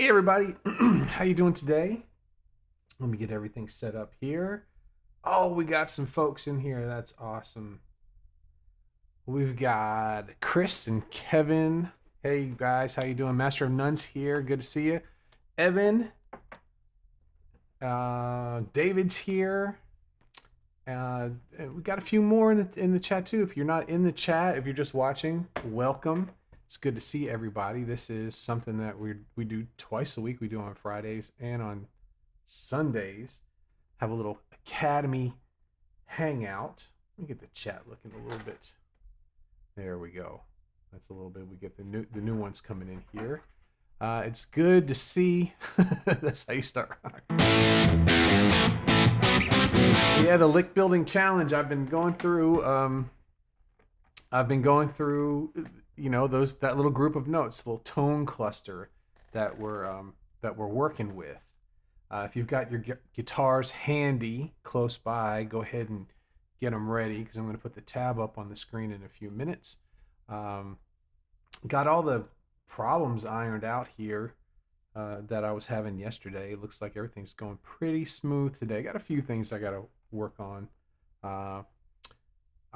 Hey everybody, how you doing today? Let me get everything set up here. Oh, we got some folks in here. That's awesome. We've got Chris and Kevin. Hey guys, how you doing? Master of Nuns here. Good to see you. Evan, David's here. We got a few more in the chat too. If you're not in the chat, if you're just watching, welcome. It's good to see everybody. This is something that we do twice a week. We do on Fridays and on Sundays. Have a little Academy hangout. Let me get the chat looking a little bit. There we go. That's a little bit. We get the new ones coming in here. It's good to see. That's how you start. Yeah, the lick building challenge. I've been going through. You know, that little group of notes, little tone cluster that we're working with. If you've got your guitars handy close by, go ahead and get them ready because I'm going to put the tab up on the screen in a few minutes. Got all the problems ironed out here that I was having yesterday. It looks like everything's going pretty smooth today. Got a few things I got to work on.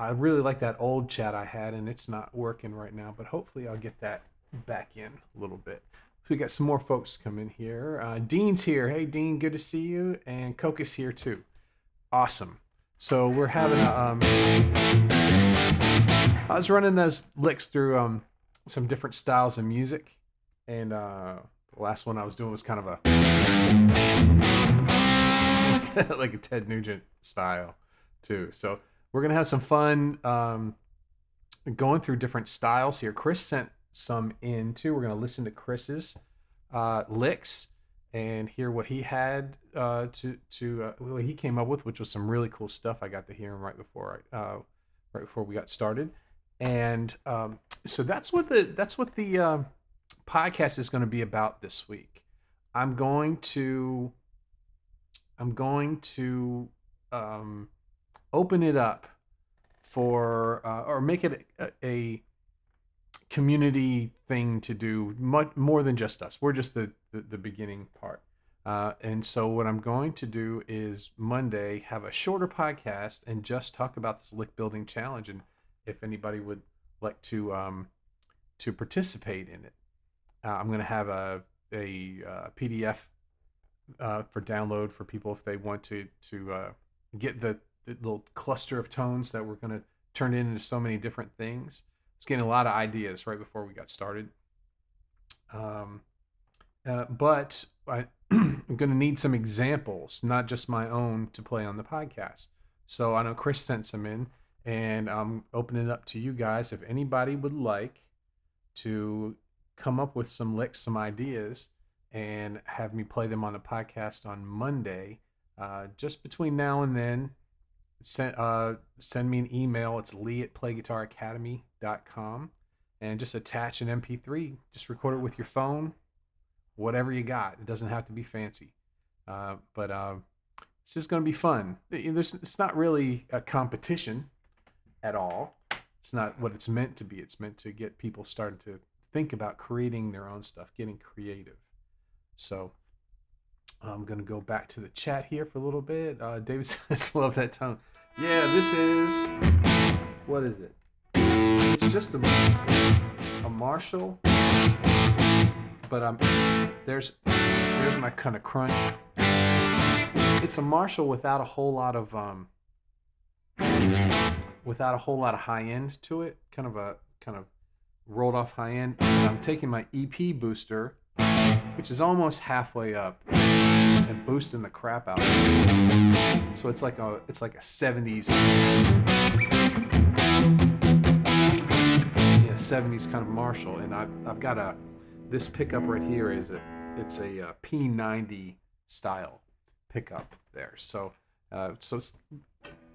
I really like that old chat I had, and it's not working right now, but hopefully I'll get that back in a little bit. So we got some more folks come in here. Dean's here. Hey, Dean, good to see you. And Coke is here, too. Awesome. So we're having I was running those licks through some different styles of music, and the last one I was doing was kind of a like a Ted Nugent style, too. So we're going to have some fun going through different styles here. Chris sent some in, too. We're going to listen to Chris's licks and hear what he had what he came up with, which was some really cool stuff. I got to hear him right before we got started. And so that's what the podcast is going to be about this week. I'm going to open it up for or make it a community thing to do, much more than just us. We're just the beginning part. And so what I'm going to do is Monday have a shorter podcast and just talk about this lick building challenge, and if anybody would like to participate in it. I'm going to have a PDF for download for people if they want to get the little cluster of tones that we're going to turn into so many different things. I was getting a lot of ideas right before we got started. But I'm going to need some examples, not just my own, to play on the podcast. So I know Chris sent some in, and I'm opening it up to you guys. If anybody would like to come up with some licks, some ideas, and have me play them on the podcast on Monday, just between now and then, send me an email. It's lee@playguitaracademy.com, and just attach an MP3. Just record it with your phone, whatever you got. It doesn't have to be fancy, but this is going to be fun. It's not really a competition at all. It's not what it's meant to be. It's meant to get people started to think about creating their own stuff, getting creative. So I'm going to go back to the chat here for a little bit. David says, love that tone. Yeah, this is, what is it? It's just a Marshall, but there's my kind of crunch. It's a Marshall without a whole lot of high end to it. Kind of rolled off high end. And I'm taking my EP booster, which is almost halfway up, and boosting the crap out of it. So it's like a 70s, 70s kind of Marshall. And I've got this pickup right here it's a P90 style pickup there. So it's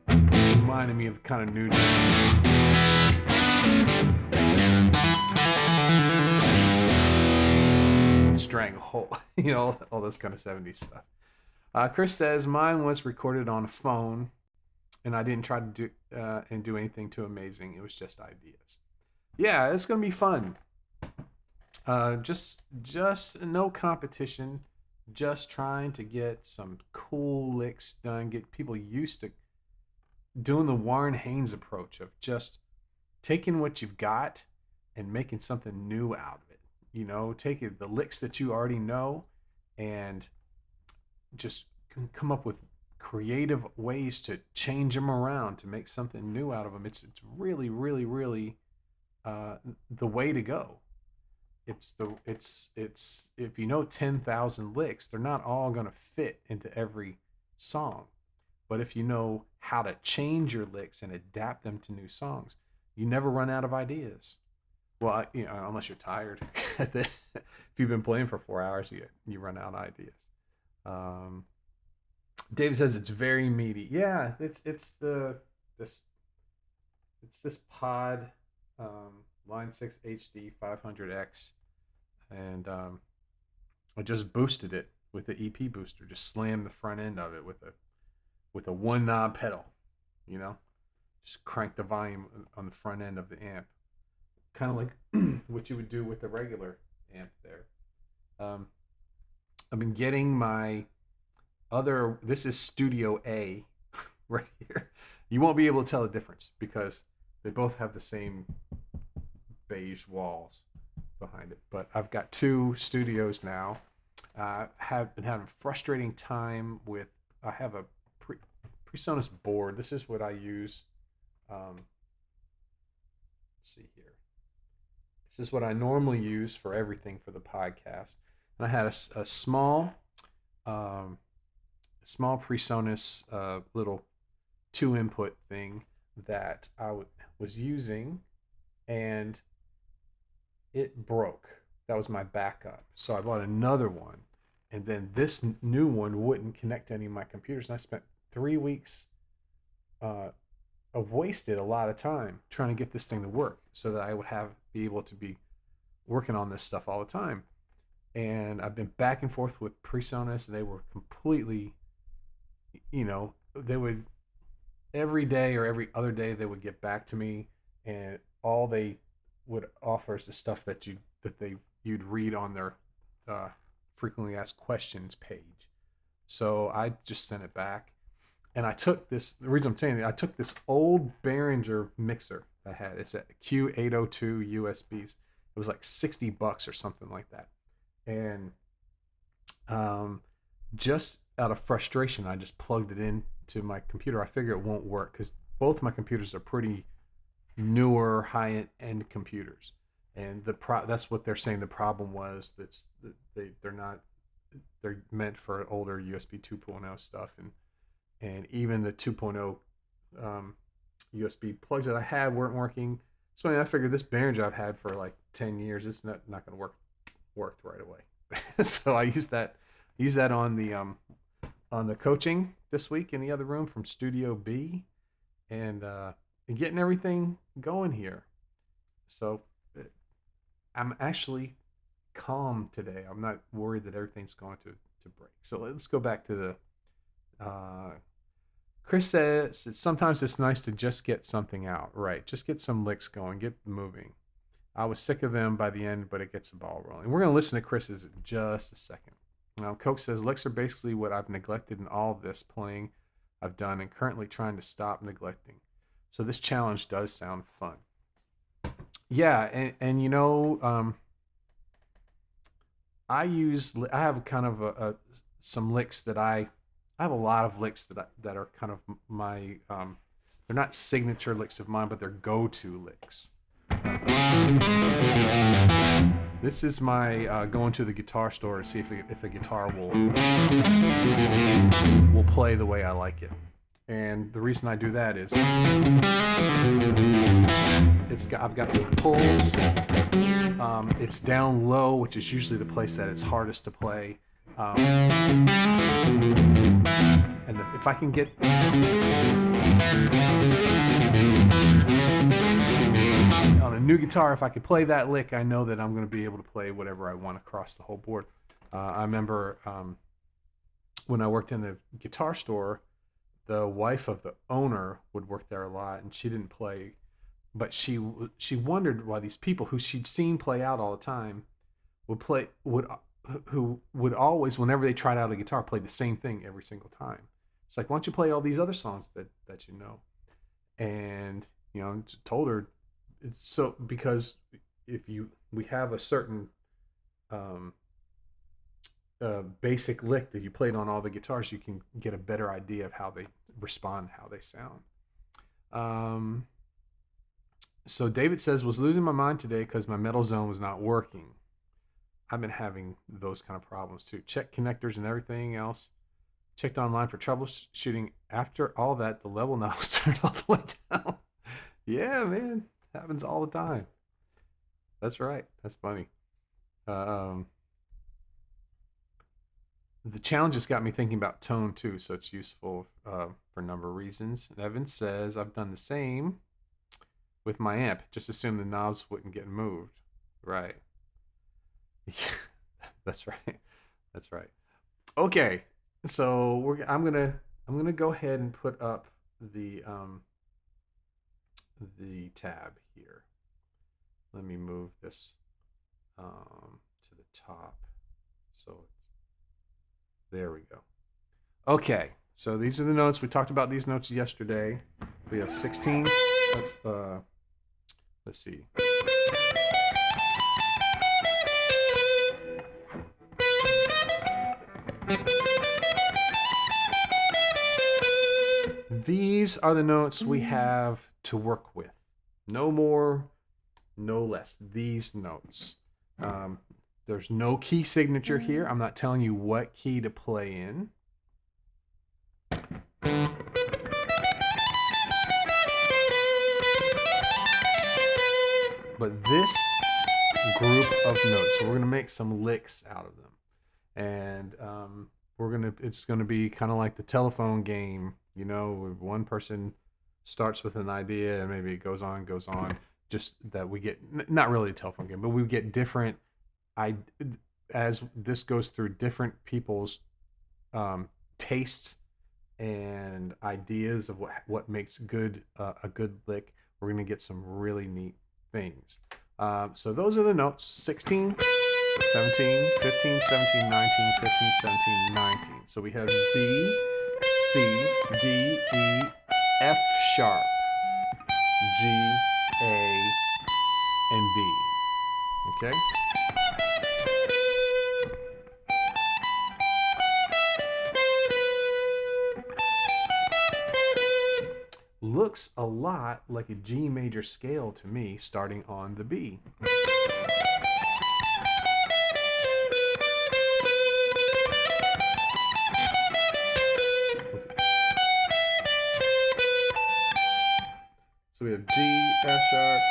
reminding me of kind of new. Stranglehold, all this kind of 70s stuff. Chris says mine was recorded on a phone, and I didn't try to do anything too amazing. It was just ideas. Yeah, it's gonna be fun. Just no competition. Just trying to get some cool licks done. Get people used to doing the Warren Haynes approach of just taking what you've got and making something new out of it. Taking the licks that you already know and just come up with creative ways to change them around to make something new out of them. It's really, really, really the way to go. It's if you know 10,000 licks, they're not all going to fit into every song. But if you know how to change your licks and adapt them to new songs, you never run out of ideas. Well, unless you're tired. If you've been playing for 4 hours, you run out of ideas. David says it's very meaty. Yeah, it's this pod, Line 6 HD 500X, and I just boosted it with the EP booster. Just slammed the front end of it with a one knob pedal. Just crank the volume on the front end of the amp, kind of like what you would do with a regular amp there. I've been getting my other. This is Studio A right here. You won't be able to tell the difference because they both have the same beige walls behind it. But I've got two studios now. Have been having a frustrating time with. I have a PreSonus board. This is what I use. Let's see here. This is what I normally use for everything for the podcast. And I had a small PreSonus little 2-input thing that I was using, and it broke. That was my backup. So I bought another one, and then this new one wouldn't connect to any of my computers. And I spent 3 weeks of wasted a lot of time trying to get this thing to work so that I would be able to be working on this stuff all the time. And I've been back and forth with PreSonus. They were completely, they would every day or every other day they would get back to me, and all they would offer is the stuff that you'd read on their frequently asked questions page. So I just sent it back, and I took this. The reason I'm saying it, I took this old Behringer mixer I had. It's a Q802 USBs. It was like $60 or something like that, and just out of frustration, I just plugged it into my computer. I figure it won't work because both my computers are pretty newer, high-end computers, and that's what they're saying. The problem was they're meant for older USB 2.0 stuff, and even the 2.0 USB plugs that I had weren't working. So I figured this Behringer I've had for like 10 years, it's not going to worked right away. So I used that on the coaching this week in the other room from Studio B, and getting everything going here. So I'm actually calm today. I'm not worried that everything's going to break. So let's go back to the Chris says sometimes it's nice to just get something out. Right, just get some licks going, get moving. I was sick of them by the end, but it gets the ball rolling. We're going to listen to Chris's in just a second. Now, Coke says, licks are basically what I've neglected in all of this playing I've done and currently trying to stop neglecting. So this challenge does sound fun. Yeah, and I have kind of some licks that I have a lot of licks that are kind of my, they're not signature licks of mine, but they're go-to licks. This is my going to the guitar store to see if a guitar will play the way I like it. And the reason I do that is I've got some pulls. It's down low, which is usually the place that it's hardest to play. And if I can get on a new guitar, if I could play that lick, I know that I'm going to be able to play whatever I want across the whole board. I remember when I worked in the guitar store, the wife of the owner would work there a lot, and she didn't play, but she wondered why these people who she'd seen play out all the time who would always, whenever they tried out a guitar, play the same thing every single time. It's like, why don't you play all these other songs that you know? And told her it's so because if you we have a certain um, basic lick that you played on all the guitars, you can get a better idea of how they respond, how they sound. Um, so David says, was losing my mind today because my metal zone was not working. I've been having those kind of problems too. Check connectors and everything else. Checked online for troubleshooting. After all that, the level now was turned all the way down. Yeah, man. Happens all the time. That's right. That's funny. Um, the challenge has got me thinking about tone too, so it's useful for a number of reasons. And Evan says, I've done the same with my amp. Just assume the knobs wouldn't get moved. Right. That's right. That's right. Okay. So I'm gonna go ahead and put up the tab here. Let me move this to the top. So there we go. Okay, so these are the notes. We talked about these notes yesterday. We have 16. Let's see. These are the notes we have to work with. No more, no less. These notes. There's no key signature here. I'm not telling you what key to play in. But this group of notes, so we're going to make some licks out of them. And it's going to be kind of like the telephone game. One person starts with an idea and maybe it goes on, just that we get, not really a telephone game, but we get different, as this goes through different people's tastes and ideas of what makes a good lick. We're going to get some really neat things. So those are the notes: 16, 17, 15, 17, 19, 15, 17, 19. So we have B, C, D, E, F sharp, G, A, and B. Okay? Looks a lot like a G major scale to me, starting on the B. So we have G, F sharp,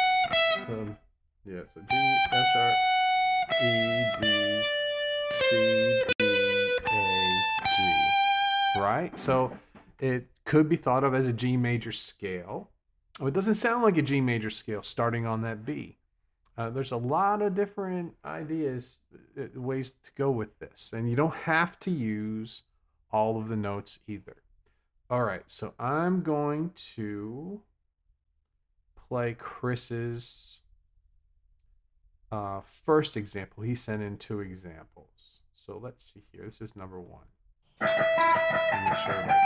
so G, F sharp, E, D, C, B, A, G, right? So it could be thought of as a G major scale. Oh, it doesn't sound like a G major scale starting on that B. There's a lot of different ideas, ways to go with this, and you don't have to use all of the notes either. All right, so I'm going to play Chris's first example. He sent in 2 examples. So let's see here. This is number 1. Let me show everybody.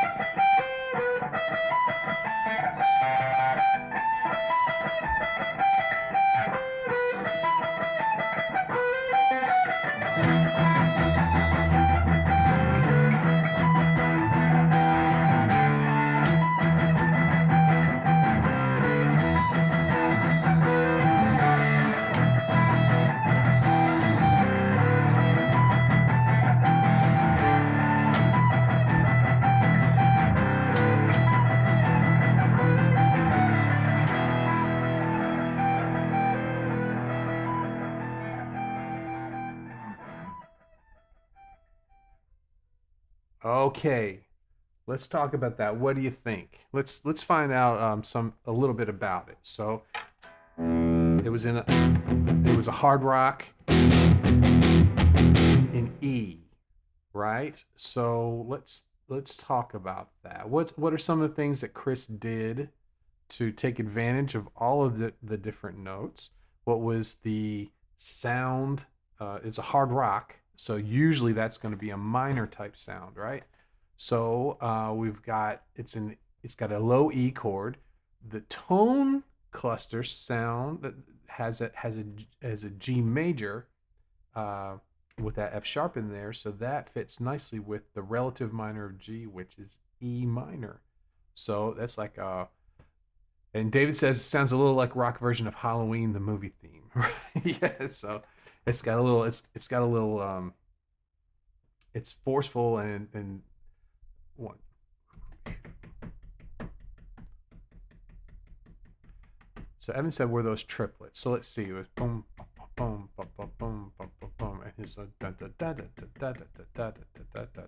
Okay, let's talk about that. What do you think? Let's find out a little bit about it. So it was a hard rock in E, right? So let's talk about that. What are some of the things that Chris did to take advantage of all of the different notes? What was the sound it's a hard rock, so usually that's going to be a minor type sound, right? So we've got it's got a low E chord. The tone cluster sound that has a G major uh, with that F sharp in there, so that fits nicely with the relative minor of G, which is E minor. So that's like and David says sounds a little like rock version of Halloween, the movie theme. Right? Yeah, so it's got a little it's got a little it's forceful and one. So Evan said we're those triplets. So let's see. It was boom, boom, boom, boom, boom, boom, boom, boom, and his da da da da da da da da da da da.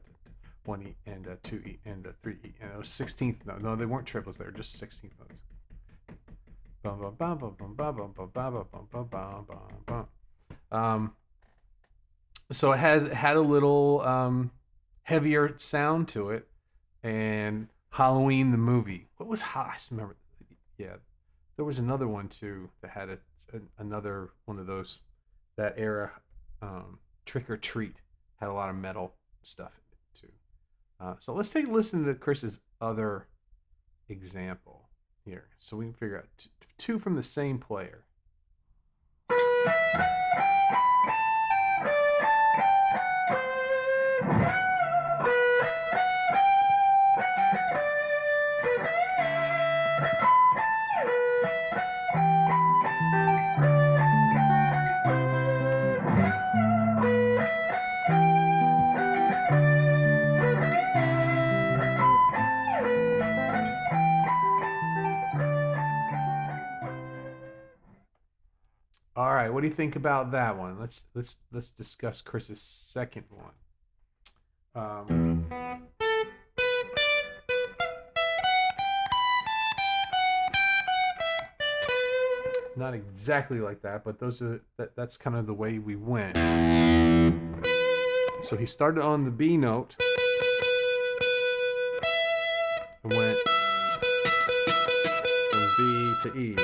1E and a 2E and a 3E and it was 16th note. No, they weren't triplets. They were just 16th notes. So it had a little heavier sound to it, and Halloween the movie. What was I remember? Yeah, there was another one too that had another one of those that era. Trick or Treat had a lot of metal stuff in it too. So let's take a listen to Chris's other example here, so we can figure out two from the same player. All right, what do you think about that one? Let's discuss Chris's second one. Not exactly like that, but that's kind of the way we went. So he started on the B note and went from B to E.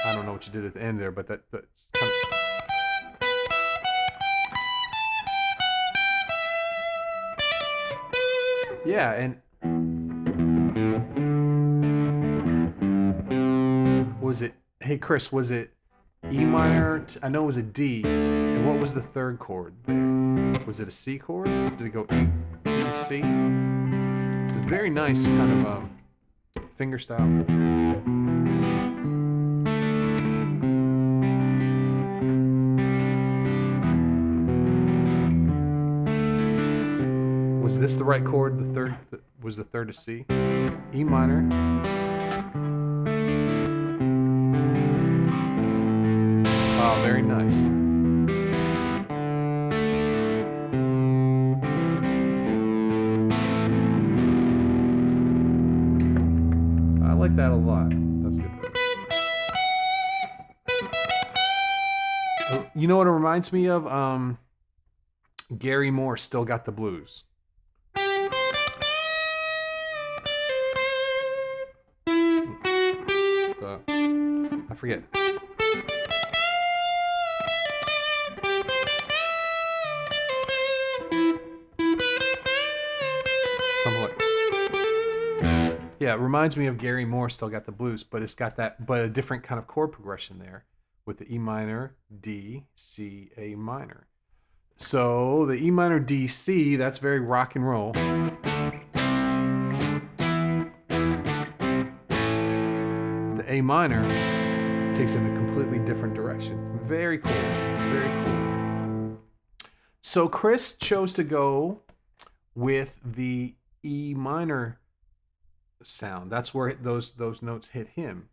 I don't know what you did at the end there, but that's kind of... Yeah, and was it, hey Chris, was it E minor? I know it was a D. And what was the third chord there? Was it a C chord? Did it go E, D, C? Very nice kind of finger style. Was this the right chord? The third was the third to C. E minor. Oh, very nice. I like that a lot. That's good. You know what it reminds me of? Gary Moore, Still Got the Blues. I forget. Something like, yeah, it reminds me of Gary Moore, Still Got the Blues, but it's got that, but a different kind of chord progression there with the E minor, D, C, A minor. So the E minor, D, C, that's very rock and roll. The A minor takes it in a completely different direction. Very cool. Very cool. So Chris chose to go with the E minor sound. That's where those notes hit him.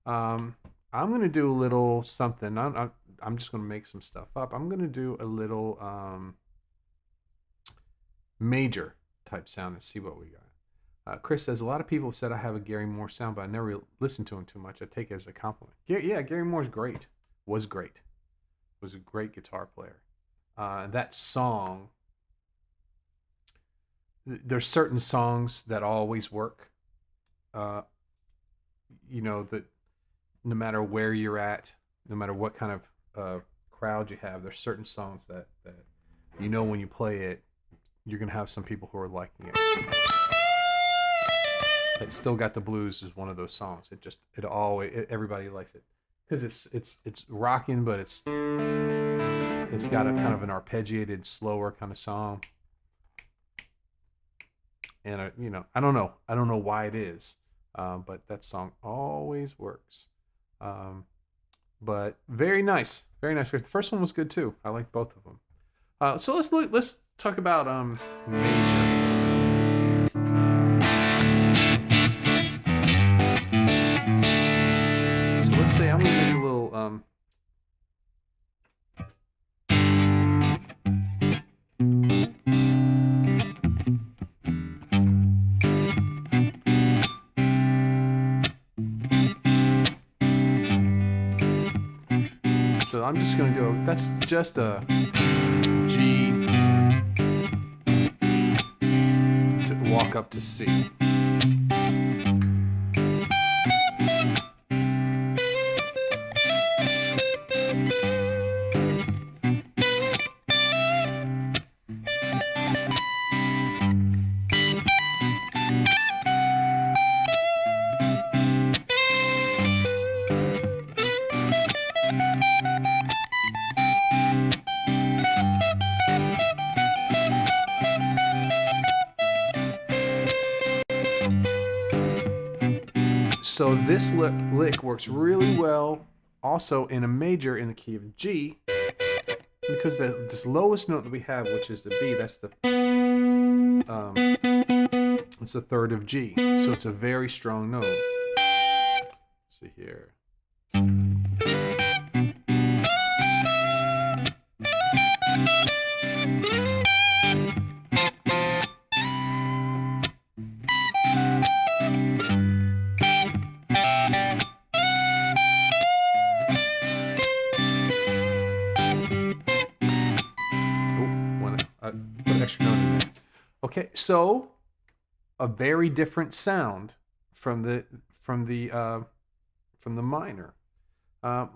I'm going to do a little something. I'm just going to make some stuff up. I'm going to do a little major type sound and see what we got. Chris says, a lot of people have said I have a Gary Moore sound, but I never listened to him too much. I take it as a compliment. Yeah, Gary Moore's great. Was great. Was a great guitar player. That song, there's certain songs that always work. you know that no matter where you're at, no matter what kind of crowd you have, there's certain songs that you know when you play it, you're gonna have some people who are liking it. It Still Got the Blues is one of those songs. Everybody likes it because it's rocking, but it's got a kind of an arpeggiated, slower kind of song. And you know, I don't know why it is, but that song always works. But very nice, very nice. The first one was good too. I like both of them. So let's talk about major. So let's say I'm gonna make a little so I'm just gonna do that's just a G to walk up to C. So this lick works really well also in a major in the key of G, because this lowest note that we have, which is the B, it's a third of G, so it's a very strong note. Let's see here. Put an extra note in there. Okay, so a very different sound from the minor.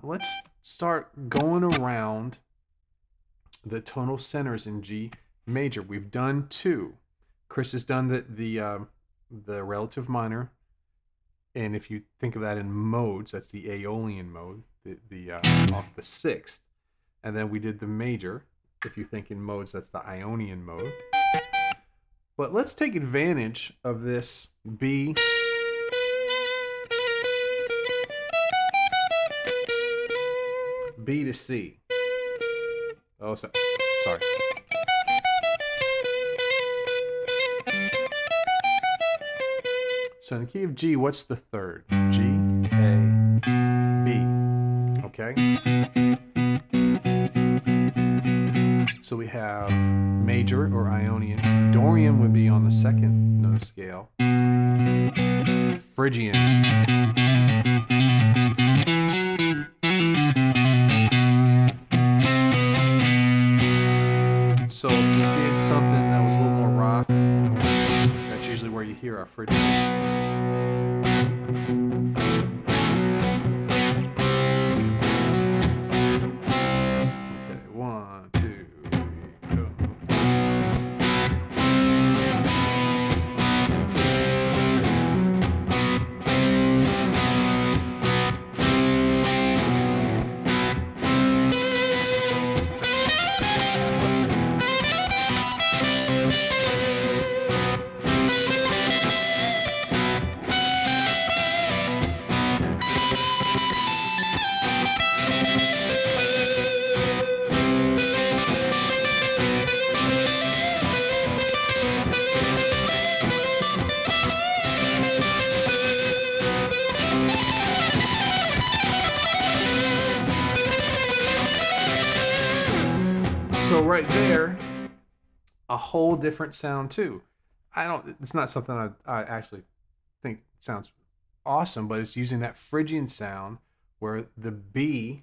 Let's start going around the tonal centers in G major. We've done two. Chris has done the relative minor, and if you think of that in modes, that's the Aeolian mode, off the sixth, and then we did the major. If you think in modes, that's the Ionian mode. But let's take advantage of this B to C. Oh, sorry. So in the key of G, what's the third? G, A, B. Okay? So we have major or Ionian. Dorian would be on the second note scale. Phrygian. So if we did something that was a little more rock, that's usually where you hear our Phrygian. So right there, a whole different sound too. It's not something I actually think sounds awesome, but it's using that Phrygian sound where the B,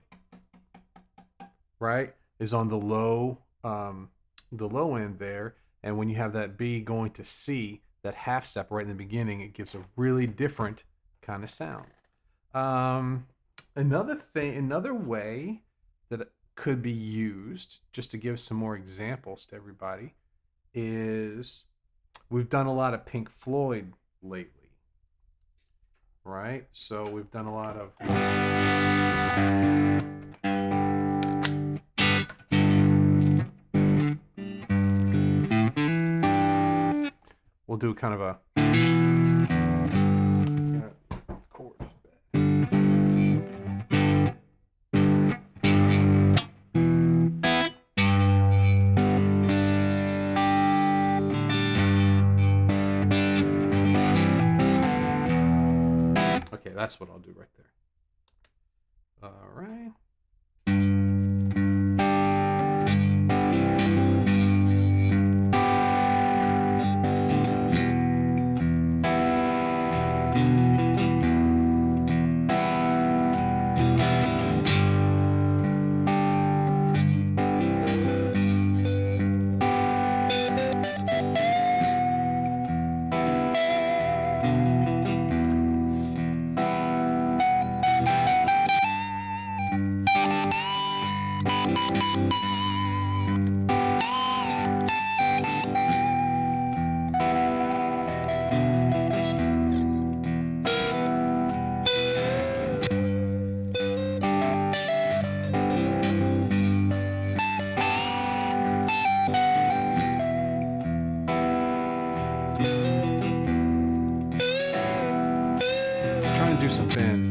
right, is on the low end there, and when you have that B going to C, that half step right in the beginning, it gives a really different kind of sound. Um, another way that it could be used, just to give some more examples to everybody, is we've done a lot of Pink Floyd lately, right? So we've done a lot of. We'll do kind of a. Okay, that's what I'll do right there. All right. Try and do some bends.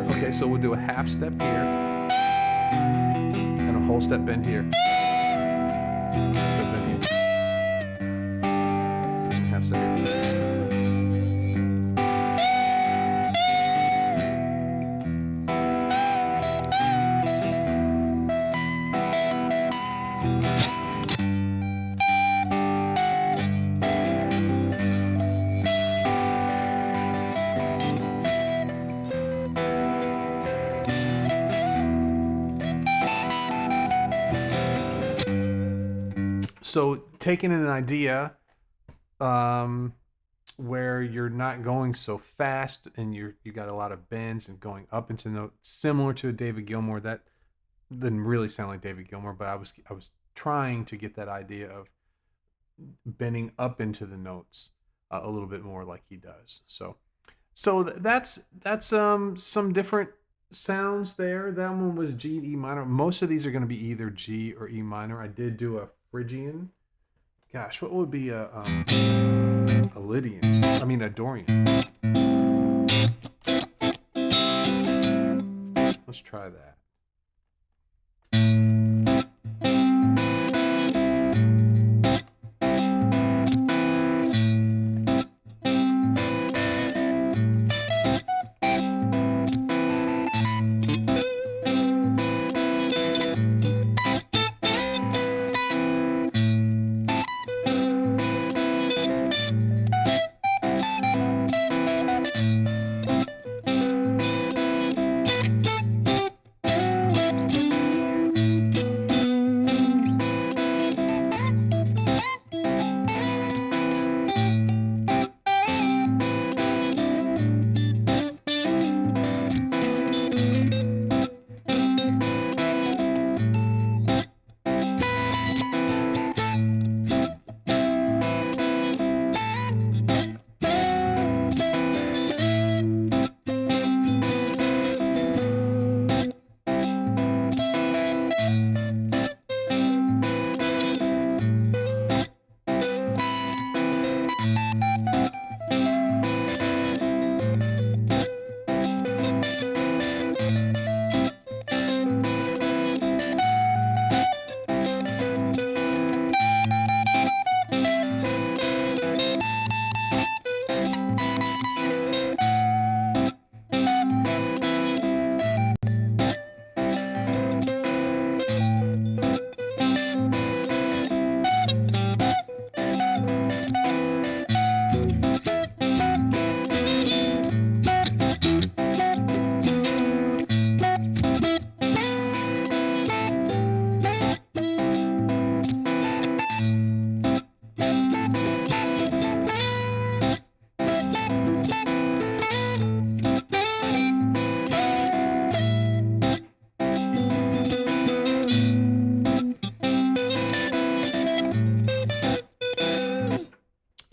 Okay, so we'll do a half step here and a whole step bend here. Step bend here. And half step here. So taking an idea where you're not going so fast and you got a lot of bends and going up into notes, similar to a David Gilmour. That didn't really sound like David Gilmour, but I was trying to get that idea of bending up into the notes a little bit more like he does. So that's some different sounds there. That one was G and E minor. Most of these are going to be either G or E minor. I did do a Phrygian. Gosh, what would be a Lydian? I mean a Dorian. Let's try that.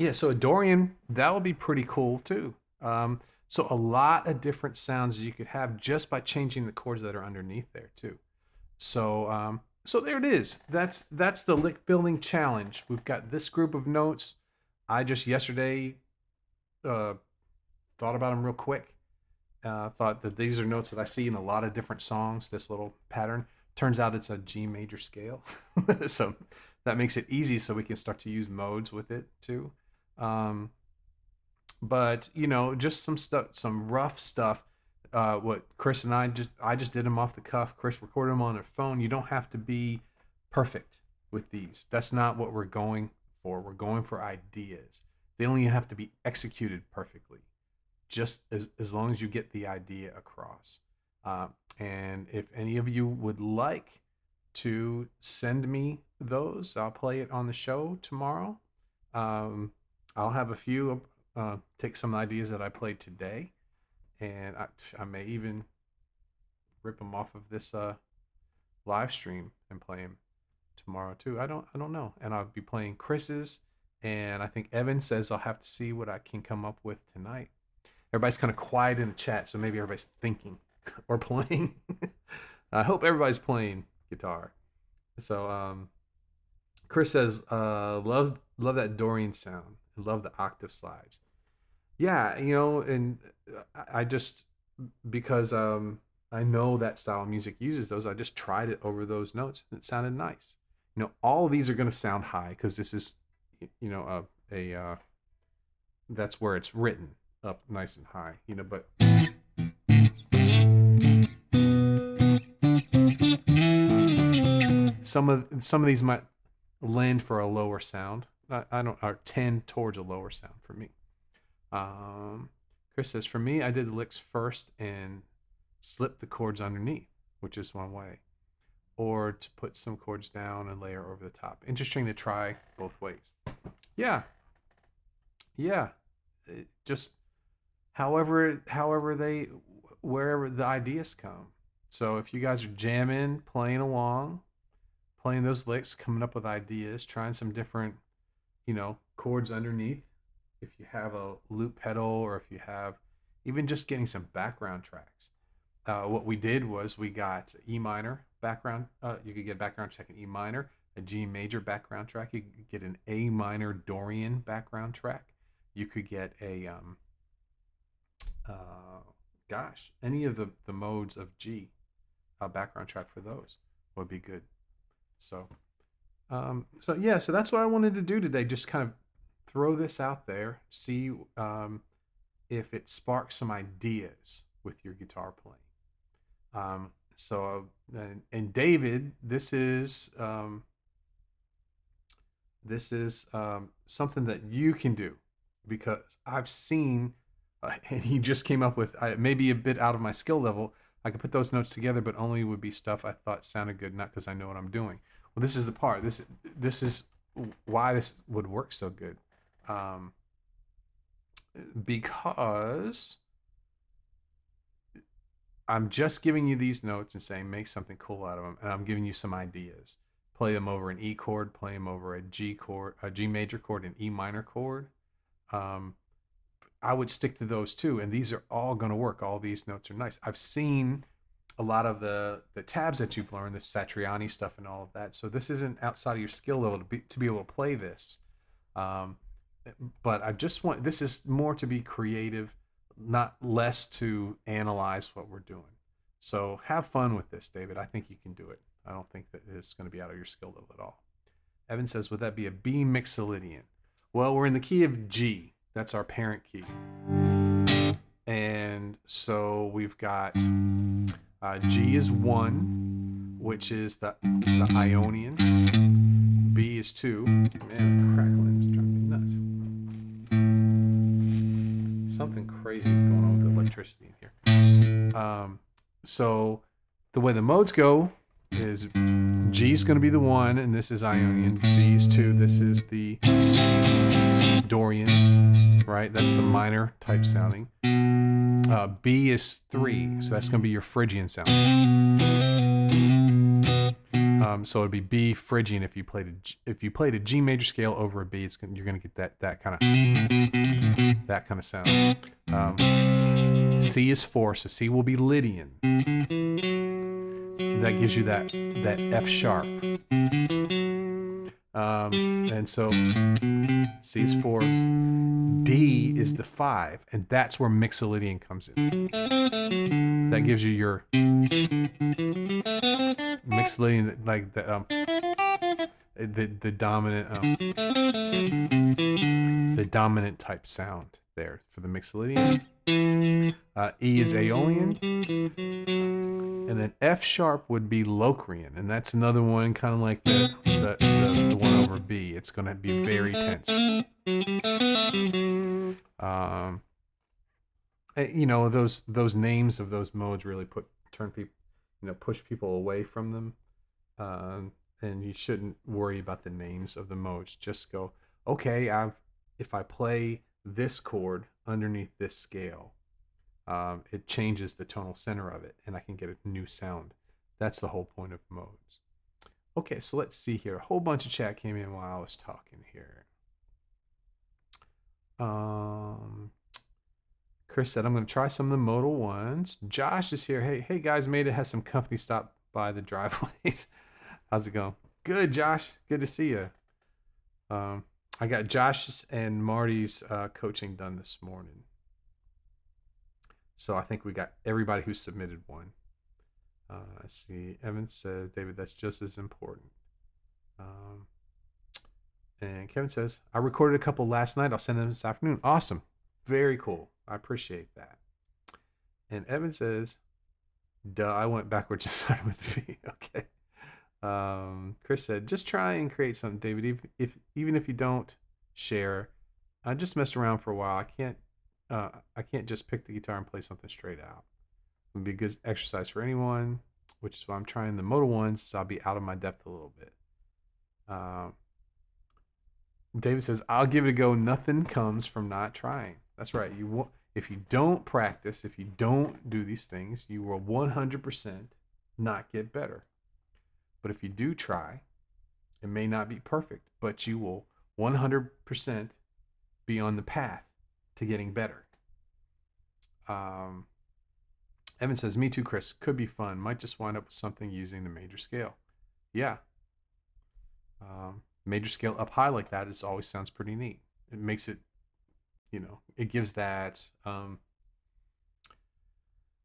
Yeah, so a Dorian, that would be pretty cool too. So a lot of different sounds you could have just by changing the chords that are underneath there too. So there it is. That's the lick building challenge. We've got this group of notes. I just yesterday thought about them real quick. Thought that these are notes that I see in a lot of different songs. This little pattern. Turns out it's a G major scale, so that makes it easy. So we can start to use modes with it too. But just some stuff, some rough stuff. What Chris and I just did them off the cuff. Chris recorded them on her phone. You don't have to be perfect with these. That's not what we're going for. We're going for ideas. They don't even have to be executed perfectly. Just as long as you get the idea across. And if any of you would like to send me those, I'll play it on the show tomorrow. I'll have a few, take some ideas that I played today, and I may even rip them off of this live stream and play them tomorrow too. I don't know. And I'll be playing Chris's, and I think Evan says I'll have to see what I can come up with tonight. Everybody's kind of quiet in the chat, so maybe everybody's thinking or playing. I hope everybody's playing guitar. So Chris says, love that Dorian sound. Love the octave slides. Yeah, and I just, because I know that style of music uses those, I just tried it over those notes and it sounded nice. All of these are going to sound high because this is, that's where it's written up nice and high, but some of these might lend for a lower sound. I don't, or tend towards a lower sound for me. Chris says, for me, I did the licks first and slipped the chords underneath, which is one way, or to put some chords down and layer over the top. Interesting to try both ways. Yeah. Just wherever the ideas come. So if you guys are jamming, playing along, playing those licks, coming up with ideas, trying some different, chords underneath, if you have a loop pedal, or if you have even just getting some background tracks. What we did was we got E minor background. You could get a background track in E minor, a G major background track. You could get an A minor Dorian background track. You could get a, any of the modes of G background track for those would be good. So that's what I wanted to do today. Just kind of throw this out there, see if it sparks some ideas with your guitar playing. And David, this is something that you can do, because I've seen, and he just came up with, maybe a bit out of my skill level. I could put those notes together, but only would be stuff I thought sounded good, not because I know what I'm doing. Well, this is the part. This is why this would work so good. Because I'm just giving you these notes and saying make something cool out of them, and I'm giving you some ideas. Play them over an E chord, play them over a G chord, a G major chord, an E minor chord. I would stick to those too, and these are all going to work. All these notes are nice. I've seen a lot of the tabs that you've learned, the Satriani stuff and all of that. So this isn't outside of your skill level to be able to play this. But I just want, this is more to be creative, not less to analyze what we're doing. So have fun with this, David. I think you can do it. I don't think that it's going to be out of your skill level at all. Evan says, would that be a B mixolydian? Well, we're in the key of G. That's our parent key. And so we've got G is 1, which is the Ionian. B is 2. Man, the crackling is driving me nuts. Something crazy going on with the electricity in here. So the way the modes go is G is going to be the 1, and this is Ionian. B is 2. This is the Dorian, right? That's the minor type sounding. B is 3, so that's going to be your Phrygian sound. So it'd be B Phrygian if you played a G major scale over a B. You're gonna get that kind of sound. C is 4, so C will be Lydian. That gives you that F sharp. And so C is 4. D is the 5, and that's where Mixolydian comes in. That gives you your Mixolydian, like the dominant type sound there for the Mixolydian. E is Aeolian, and then F sharp would be Locrian, and that's another one kind of like the one over B. It's going to be very tense. You know, those names of those modes really push people away from them, and you shouldn't worry about the names of the modes. Just go, okay, if I play this chord underneath this scale, it changes the tonal center of it, and I can get a new sound. That's the whole point of modes. Okay, so let's see here. A whole bunch of chat came in while I was talking here. Chris said, I'm going to try some of the modal ones. Josh is here. Hey guys, made it. Has some company stop by the driveways. How's it going? Good, Josh. Good to see you. I got Josh's and Marty's coaching done this morning. So I think we got everybody who submitted one. I see. Evan says, David, that's just as important. And Kevin says, I recorded a couple last night. I'll send them this afternoon. Awesome. Very cool. I appreciate that. And Evan says, duh, I went backwards and started with V. Okay. Chris said, just try and create something, David. Even if you don't share, I just messed around for a while. I can't just pick the guitar and play something straight out. It would be a good exercise for anyone, which is why I'm trying the modal ones, so I'll be out of my depth a little bit. David says, I'll give it a go. Nothing comes from not trying. That's right. If you don't practice, if you don't do these things, you will 100% not get better. But if you do try, it may not be perfect, but you will 100% be on the path to getting better. Evan says, me too, Chris. Could be fun. Might just wind up with something using the major scale. Yeah. Major scale up high like that, it always sounds pretty neat. It makes it, it gives that,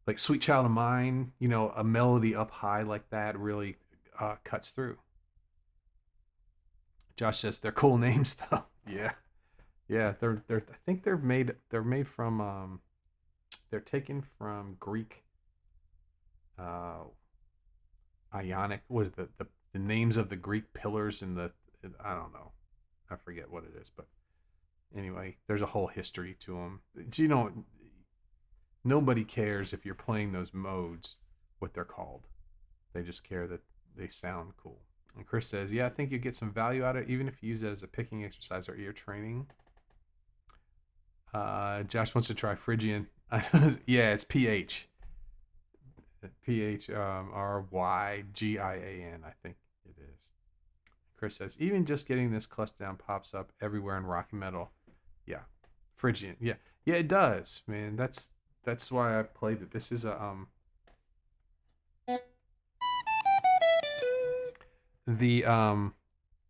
like Sweet Child of Mine, a melody up high like that really cuts through. Josh says they're cool names though. Yeah. They're I think they're made from they're taken from Greek Ionic was the names of the Greek pillars in the, I don't know, I forget what it is, but anyway, there's a whole history to them. Nobody cares if you're playing those modes what they're called. They just care that they sound cool. And Chris says, yeah, I think you get some value out of it, even if you use it as a picking exercise or ear training. Josh wants to try Phrygian. Yeah, it's PH. Phrygian, I think it is. Chris says, even just getting this cluster down pops up everywhere in rocky metal. Yeah, Phrygian. Yeah, it does, man. That's why I played it. This is a the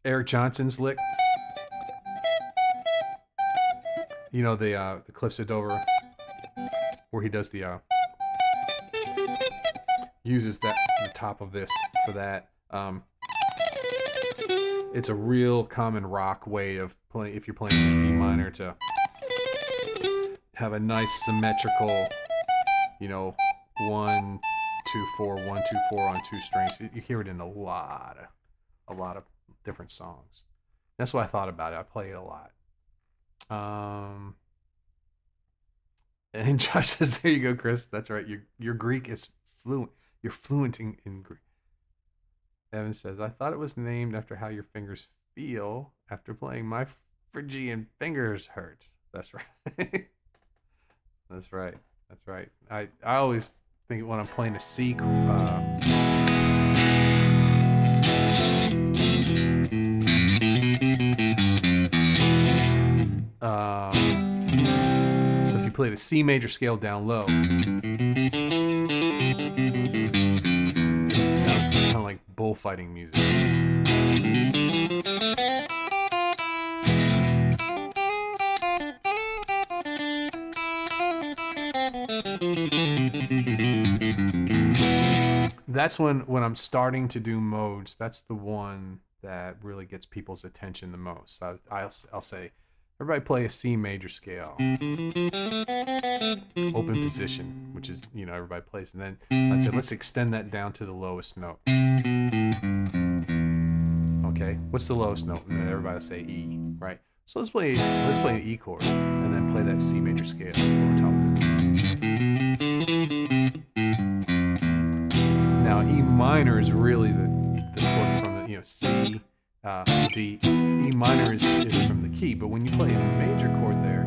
Eric Johnson's lick. The Cliffs of Dover, where he does the uses the top of this for that. It's a real common rock way of playing, if you're playing in B minor, to have a nice symmetrical, 1, 2, 4, 1, 2, 4 on 2 strings. You hear it in a lot of different songs. That's what I thought about it. I play it a lot. And Josh says, there you go, Chris. That's right. Your Greek is fluent. You're fluent in Greek. Evan says, I thought it was named after how your fingers feel after playing. My Phrygian fingers hurt. That's right. That's right. I always think when I'm playing a C chord, play the C major scale down low. It sounds kind of like bullfighting music. That's when I'm starting to do modes. That's the one that really gets people's attention the most. I'll say, everybody play a C major scale, open position, which is, everybody plays, and then I'd say let's extend that down to the lowest note. Okay, what's the lowest note? And then everybody will say E, right? So let's play an E chord, and then play that C major scale over top of it. Now E minor is really the chord from the C, D. E minor is from the key, but when you play a major chord there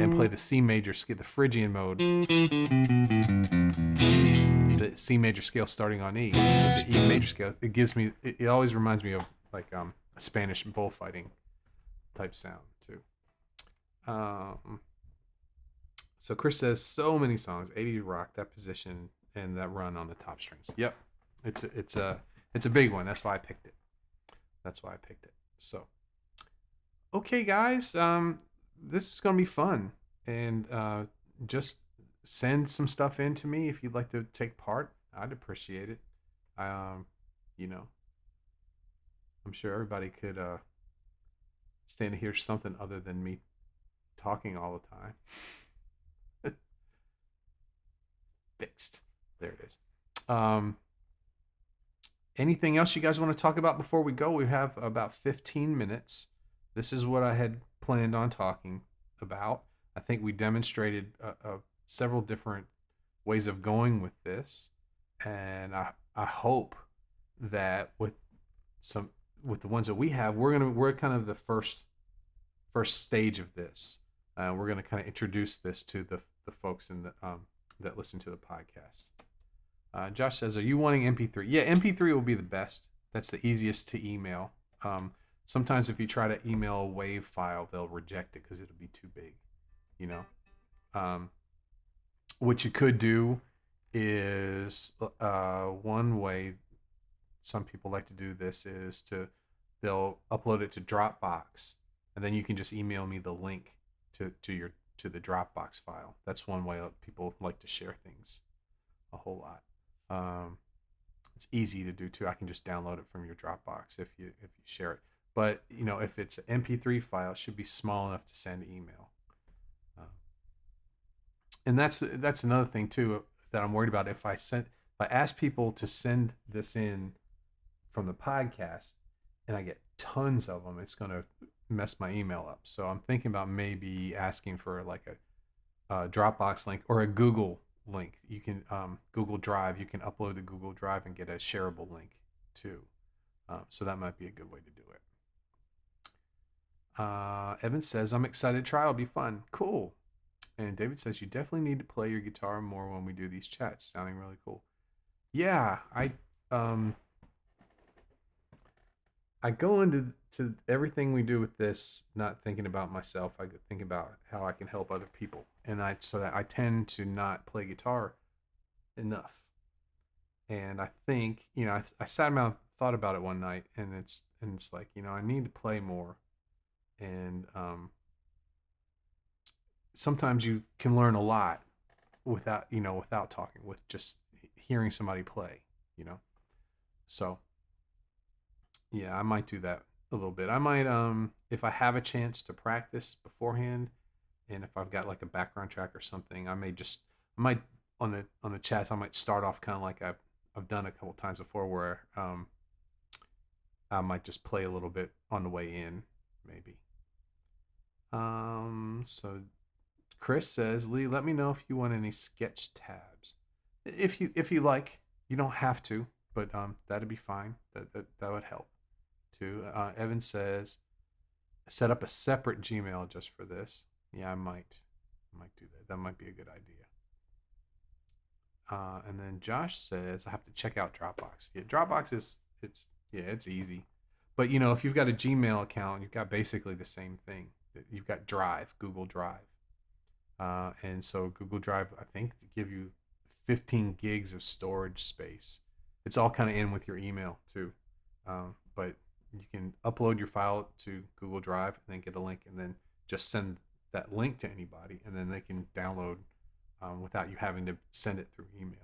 and play the C major scale, the Phrygian mode, the C major scale starting on E, with the E major scale, it always reminds me of like a Spanish bullfighting type sound too. So Chris says, so many songs, 80s rock, that position and that run on the top strings. Yep, it's a big one. That's why I picked it. So, okay, guys, this is gonna be fun, and just send some stuff in to me if you'd like to take part. I'd appreciate it. I'm sure everybody could stand to hear something other than me talking all the time. Fixed. There it is. Anything else you guys want to talk about before we go? We have about 15 minutes. This is what I had planned on talking about. I think we demonstrated several different ways of going with this, and I hope that with the ones that we have, we're kind of the first stage of this. We're gonna kind of introduce this to the folks in the that listen to the podcast. Josh says, are you wanting MP3? Yeah, MP3 will be the best. That's the easiest to email. Sometimes if you try to email a WAV file, they'll reject it because it'll be too big. What you could do is one way some people like to do this is they'll upload it to Dropbox, and then you can just email me the link to the Dropbox file. That's one way people like to share things a whole lot. It's easy to do too. I can just download it from your Dropbox if you share it. But if it's an MP3 file, it should be small enough to send email. And that's another thing too that I'm worried about. If I ask people to send this in from the podcast, and I get tons of them, it's going to mess my email up. So I'm thinking about maybe asking for like a Dropbox link or a Google link. You can Google Drive. You can upload to Google Drive and get a shareable link too. So that might be a good way to do it. Evan says, I'm excited to try. It'll be fun. Cool. And David says, you definitely need to play your guitar more when we do these chats. Sounding really cool. Yeah, I go into everything we do with this not thinking about myself. I think about how I can help other people, and so that I tend to not play guitar enough. And I think I sat down and thought about it one night, and it's like I need to play more, and sometimes you can learn a lot without talking, with just hearing somebody play. So yeah, I might do that a little bit. I might, if I have a chance to practice beforehand, and if I've got like a background track or something, I might on the chats, I might start off kind of like I've done a couple times before, where I might just play a little bit on the way in, maybe. So Chris says, Lee, let me know if you want any sketch tabs. If you like, you don't have to, but that'd be fine. That would help too. Evan says, set up a separate Gmail just for this. Yeah, I might do that. That might be a good idea. And then Josh says, I have to check out Dropbox. Yeah, Dropbox it's easy. But if you've got a Gmail account, you've got basically the same thing. you've got Drive, Google Drive. And so Google Drive, I think, to give you 15 gigs of storage space. It's all kind of in with your email too. But you can upload your file to Google Drive and then get a link and then just send that link to anybody, and then they can download without you having to send it through email.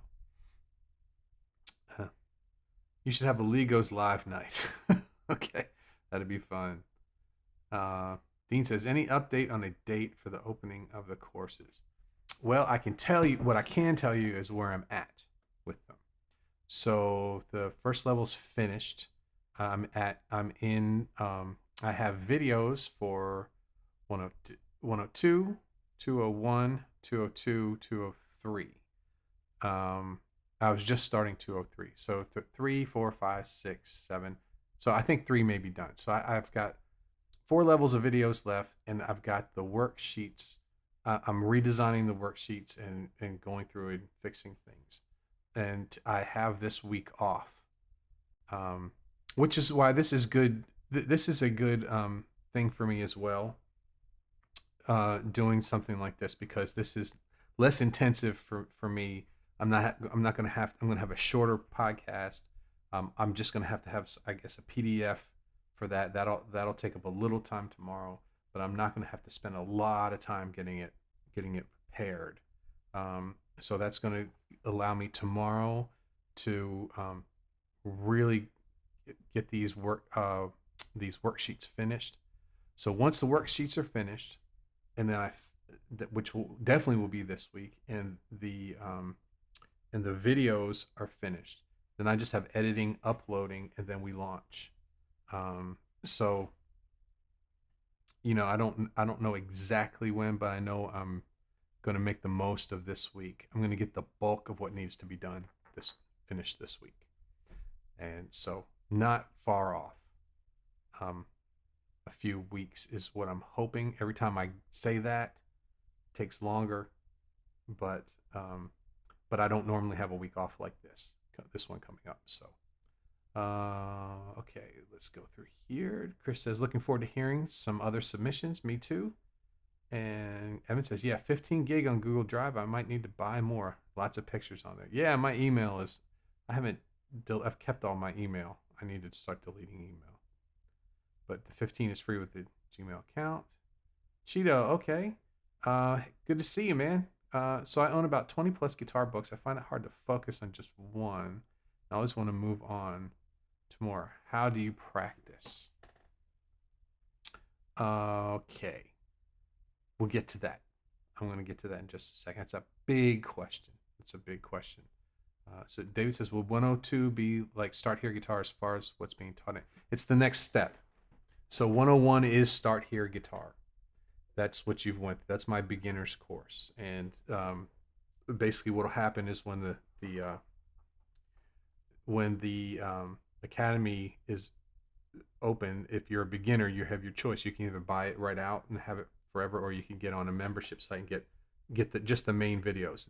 You should have a Legos live night. Okay, that'd be fun. Dean says, any update on a date for the opening of the courses? Well, I can tell you, what I can tell you is where I'm at with them. So the first level's finished. I have videos for 102, 102, 201, 202, 203. I was just starting 203. So 3, 4, 5, 6, 7. So I think 3 may be done. So I've got 4 levels of videos left, and I've got the worksheets. I'm redesigning the worksheets and going through and fixing things. And I have this week off, which is why this is good. This is a good thing for me as well, doing something like this, because this is less intensive for me. I'm going to have a shorter podcast. I'm just going to have, I guess, a PDF for that. That'll take up a little time tomorrow, but I'm not going to have to spend a lot of time getting it prepared. So that's going to allow me tomorrow to really get these worksheets finished. So once the worksheets are finished, and then which will definitely be this week, and the videos are finished, then I just have editing, uploading, and then we launch. So I don't know exactly when, but I know I'm going to make the most of this week. I'm going to get the bulk of what needs to be done finished this week, and so not far off. A few weeks is what I'm hoping. Every time I say that, it takes longer, but I don't normally have a week off like this one coming up. So okay, let's go through here. Chris says, looking forward to hearing some other submissions. Me too. And Evan says, yeah, 15 gig on Google Drive. I might need to buy more. Lots of pictures on there. Yeah, my email is, I've kept all my email. I need to start deleting email. But the 15 is free with the Gmail account. Cheeto, okay. Good to see you, man. So I own about 20 plus guitar books. I find it hard to focus on just one. I always want to move on to more. How do you practice? Okay. We'll get to that. I'm going to get to that in just a second. It's a big question. So David says, will 102 be like Start Here Guitar as far as what's being taught? It's the next step. So 101 is Start Here Guitar. That's what you've went. That's my beginner's course. And basically what will happen is when the academy is open, if you're a beginner, you have your choice. You can either buy it right out and have it forever, or you can get on a membership site and get just the main videos.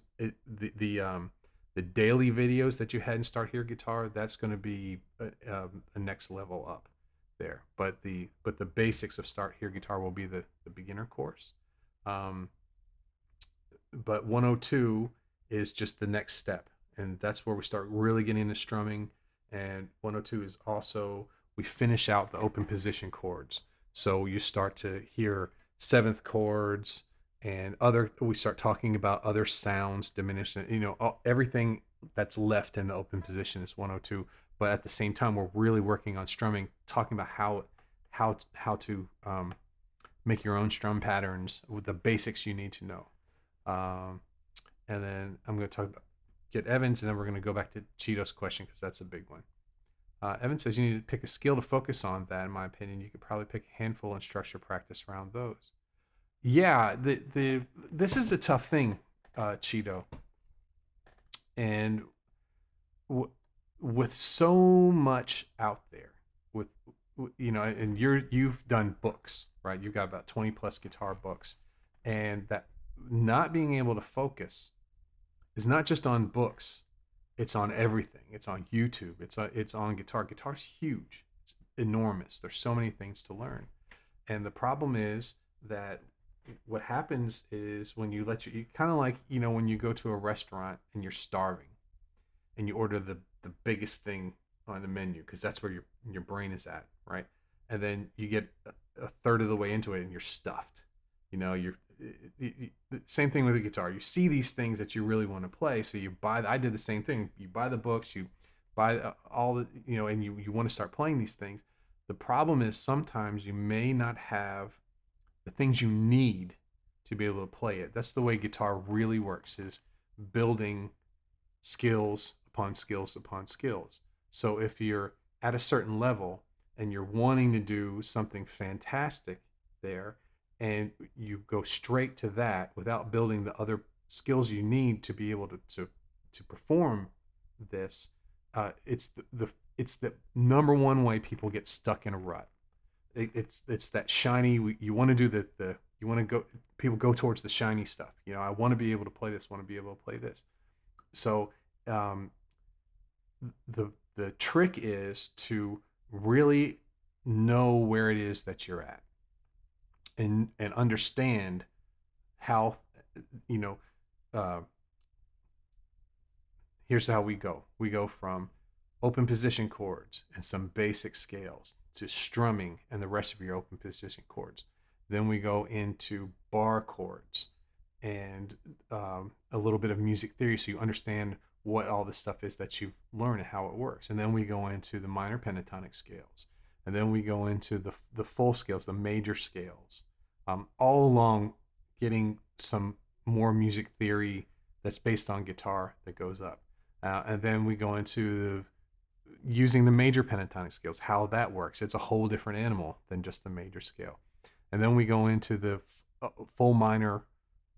The daily videos that you had in Start Here Guitar, that's going to be a next level up there. But the basics of Start Here Guitar will be the beginner course. But 102 is just the next step, and that's where we start really getting into strumming. And 102 is also, we finish out the open position chords. So you start to hear seventh chords and we start talking about other sounds, diminished, everything that's left in the open position is 102. But at the same time, we're really working on strumming, talking about how to make your own strum patterns with the basics you need to know. And then I'm going to talk about get Evans, and then we're going to go back to Cheeto's question, because that's a big one. Evan says, you need to pick a skill to focus on. That, in my opinion, you could probably pick a handful and structure practice around those. Yeah, this is the tough thing, Cheeto. And with so much out there, and you've done books, right? You've got about 20 plus guitar books, and that not being able to focus is not just on books. It's on everything. It's on YouTube. It's on guitar. Guitar's huge. It's enormous. There's so many things to learn. And the problem is that what happens is when you let you kind of like, when you go to a restaurant and you're starving and you order the biggest thing on the menu because that's where your brain is at, right? And then you get a third of the way into it and you're stuffed. You're same thing with the guitar. You see these things that you really want to play, so you buy. I did the same thing. You buy the books, you buy all the, and you want to start playing these things. The problem is sometimes you may not have the things you need to be able to play it. That's the way guitar really works, is building skills upon skills upon skills. So if you're at a certain level and you're wanting to do something fantastic there, and you go straight to that without building the other skills you need to be able to perform this, it's it's the number one way people get stuck in a rut. It's that shiny. You want to do the you want to go. People go towards the shiny stuff. I want to be able to play this. Want to be able to play this. So um, the trick is to really know where it is that you're at, and understand how, you know uh, here's how we go. We go from open position chords and some basic scales to strumming and the rest of your open position chords. Then we go into bar chords and a little bit of music theory, so you understand what all this stuff is that you've learned and how it works. And then we go into the minor pentatonic scales, and then we go into the full scales, the major scales, all along getting some more music theory that's based on guitar that goes up. And then we go into using the major pentatonic scales, how that works. It's a whole different animal than just the major scale. And then we go into the full minor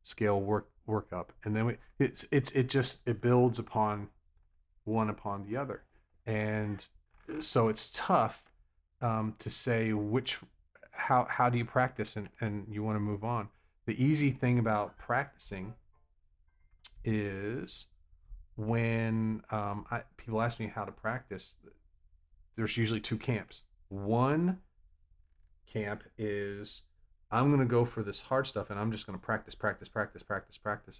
scale work up, and then it builds upon one upon the other. And so it's tough to say how do you practice, and you want to move on. The easy thing about practicing is when people ask me how to practice, there's usually two camps. One camp is, I'm going to go for this hard stuff and I'm just going to practice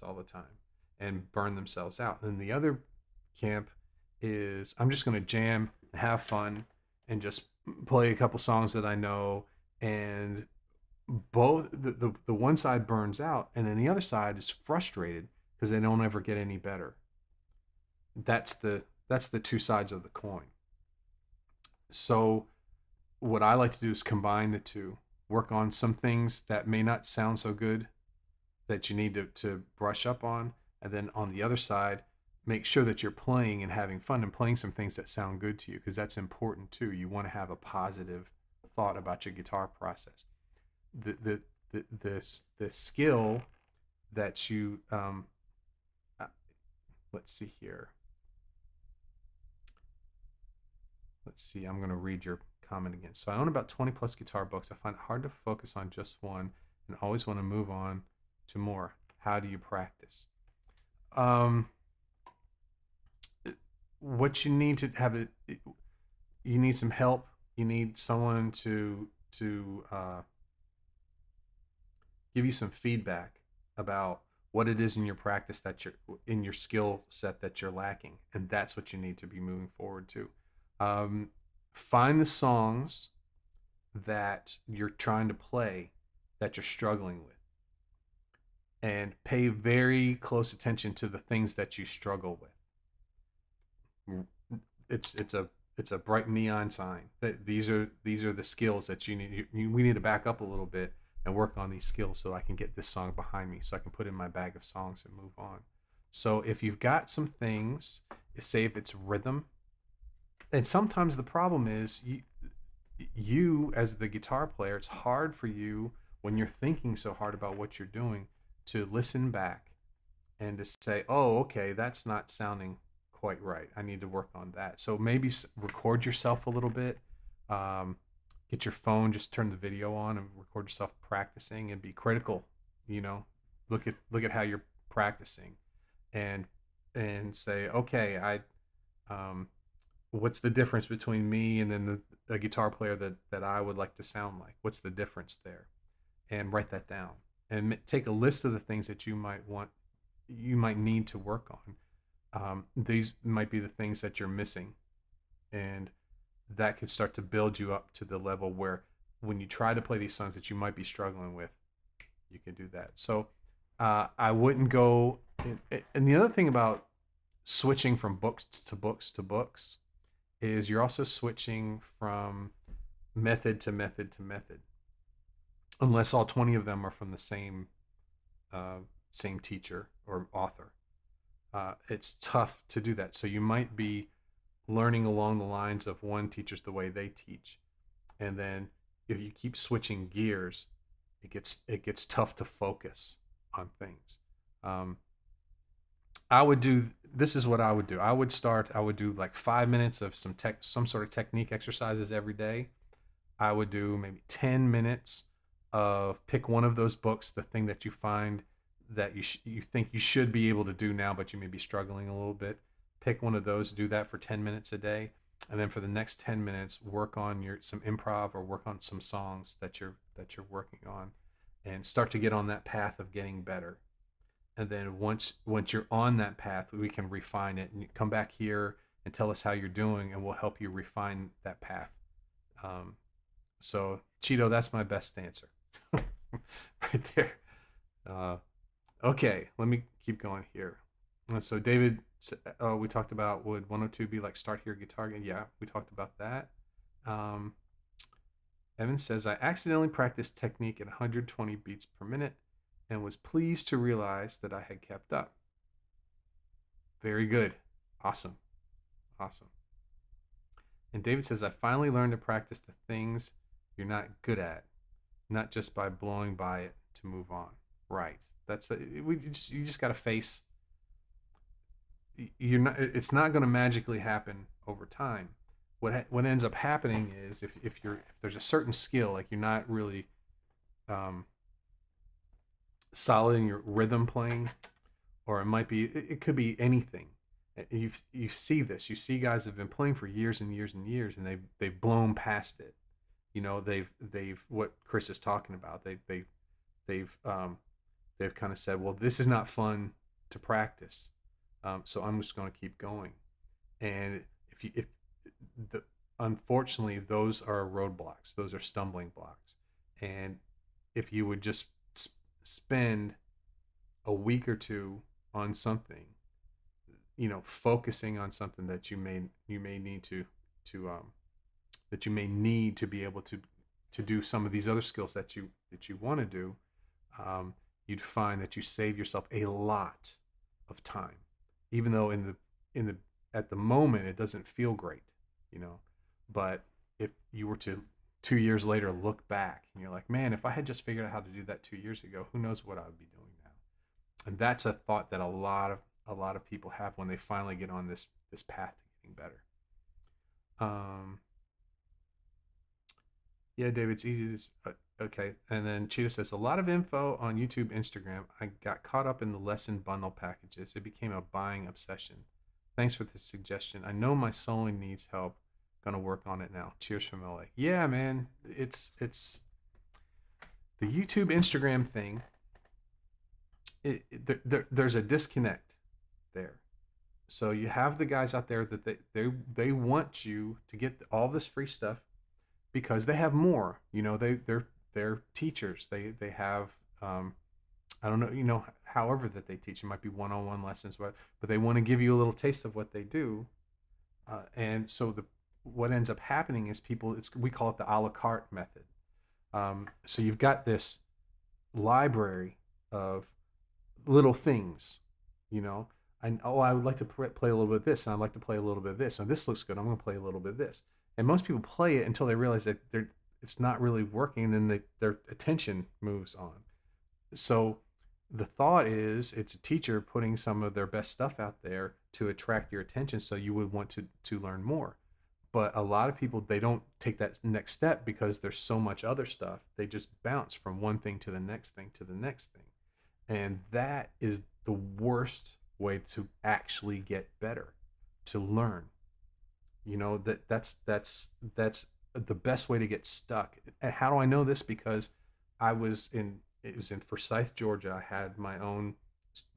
all the time and burn themselves out. And the other camp is, I'm just going to jam and have fun and just play a couple songs that I know. And both the one side burns out, and then the other side is frustrated because they don't ever get any better. That's the two sides of the coin. So what I like to do is combine the two, work on some things that may not sound so good that you need to brush up on, and then on the other side, make sure that you're playing and having fun and playing some things that sound good to you, because that's important too. You want to have a positive thought about your guitar process. The skill that you let's see here. Let's see, I'm going to read your comment again. So I own about 20 plus guitar books. I find it hard to focus on just one and always want to move on to more. How do you practice? What you need to have you need some help. You need someone to give you some feedback about what it is in your practice that you're in your skill set that you're lacking, and that's what you need to be moving forward to. Find the songs that you're trying to play that you're struggling with, and pay very close attention to the things that you struggle with. It's a bright neon sign that these are the skills that you need. We need to back up a little bit and work on these skills so I can get this song behind me, so I can put in my bag of songs and move on. So if you've got some things, say if it's rhythm, and sometimes the problem is you as the guitar player, it's hard for you when you're thinking so hard about what you're doing to listen back and to say, oh, okay, that's not sounding quite right. I need to work on that. So maybe record yourself a little bit. Get your phone, just turn the video on and record yourself practicing, and be critical. Look at how you're practicing, and say, okay, what's the difference between me and then the guitar player that I would like to sound like? What's the difference there? and write that down and take a list of the things that you might need to work on. These might be the things that you're missing, and that could start to build you up to the level where when you try to play these songs that you might be struggling with, you can do that. So I wouldn't go. And the other thing about switching from books to books to books is you're also switching from method to method to method, unless all 20 of them are from the same teacher or author. It's tough to do that. So you might be learning along the lines of one teacher's the way they teach, and then if you keep switching gears, it gets tough to focus on things. I would do This is what I would do. I would do like 5 minutes of some sort of technique exercises every day. I would do maybe 10 minutes of pick one of those books, the thing that you find that you think you should be able to do now, but you may be struggling a little bit. Pick one of those, do that for 10 minutes a day. And then for the next 10 minutes, work on some improv or work on some songs that you're working on, and start to get on that path of getting better. And then once you're on that path, we can refine it, and you come back here and tell us how you're doing, and we'll help you refine that path. So Cheeto, that's my best answer. Right there. Okay, let me keep going here. So David, we talked about, would 102 be like Start Here Guitar Game? Yeah, we talked about that. Evan says, I accidentally practiced technique at 120 beats per minute and was pleased to realize that I had kept up. Very good. Awesome. And David says, I finally learned to practice the things you're not good at, not just by blowing by it to move on. Right. You just got to face. It's not going to magically happen over time. What ends up happening is if there's a certain skill, like you're not really solid in your rhythm playing, or it could be anything. You see this. You see guys that have been playing for years and years and years, and they've blown past it. They've what Chris is talking about. They've kind of said, well, this is not fun to practice, so I'm just going to keep going. And unfortunately, those are roadblocks. Those are stumbling blocks. And if you would just spend a week or two on something, focusing on something that you may need to be able to do some of these other skills that you want to do, you'd find that you save yourself a lot of time, even though at the moment it doesn't feel great, but if you were to 2 years later look back and you're like, man, if I had just figured out how to do that 2 years ago, who knows what I would be doing now. And that's a thought that a lot of people have when they finally get on this path to getting better. Yeah, David, it's easy to okay. And then Cheetah says, a lot of info on YouTube, Instagram. I got caught up in the lesson bundle packages. It became a buying obsession. Thanks for the suggestion. I know my soloing needs help. Gonna work on it now. Cheers from LA. Yeah, man. It's the YouTube, Instagram thing. There's a disconnect there. So you have the guys out there that they want you to get all this free stuff because they have more. They're teachers. They have I don't know, however that they teach. It might be one-on-one lessons, but they want to give you a little taste of what they do. And so what ends up happening is we call it the a la carte method. So you've got this library of little things, I would like to play a little bit of this, and I'd like to play a little bit of this. And this looks good. I'm going to play a little bit of this. And most people play it until they realize that it's not really working, and then their attention moves on. So the thought is it's a teacher putting some of their best stuff out there to attract your attention, so you would want to learn more. But a lot of people, they don't take that next step because there's so much other stuff. They just bounce from one thing to the next thing to the next thing. And that is the worst way to actually get better, to learn. That's the best way to get stuck. And how do I know this? Because it was in Forsyth, Georgia. I had my own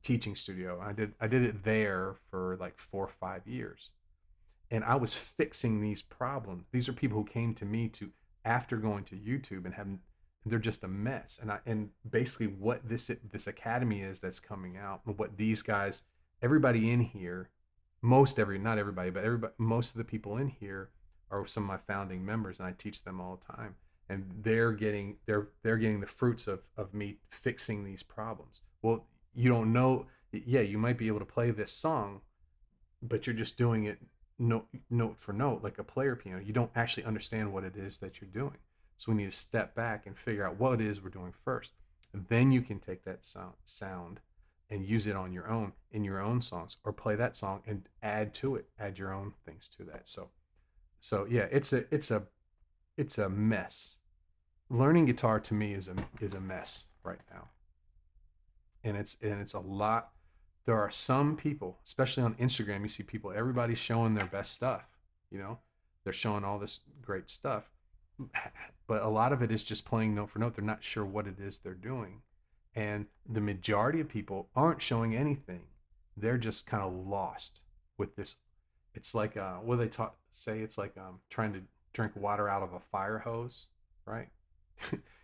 teaching studio. I did it there for like 4 or 5 years, and I was fixing these problems. These are people who came to me to after going to YouTube and having they're just a mess. And basically what this academy is that's coming out, and what these guys, everybody in here, not everybody, but everybody, most of the people in here are some of my founding members, and I teach them all the time. And they're getting the fruits of me fixing these problems. Well, you don't know. Yeah, you might be able to play this song, but you're just doing it note for note like a player piano. You don't actually understand what it is that you're doing. So we need to step back and figure out what it is we're doing first. And then you can take that sound and use it on your own in your own songs, or play that song and add to it, add your own things to that. So yeah, it's a mess. Learning guitar to me is a mess right now. And it's a lot. There are some people, especially on Instagram, you see people, everybody's showing their best stuff, you know, they're showing all this great stuff, but a lot of it is just playing note for note. They're not sure what it is they're doing. And the majority of people aren't showing anything. They're just kind of lost with this. It's like, what they say, it's like trying to drink water out of a fire hose, right?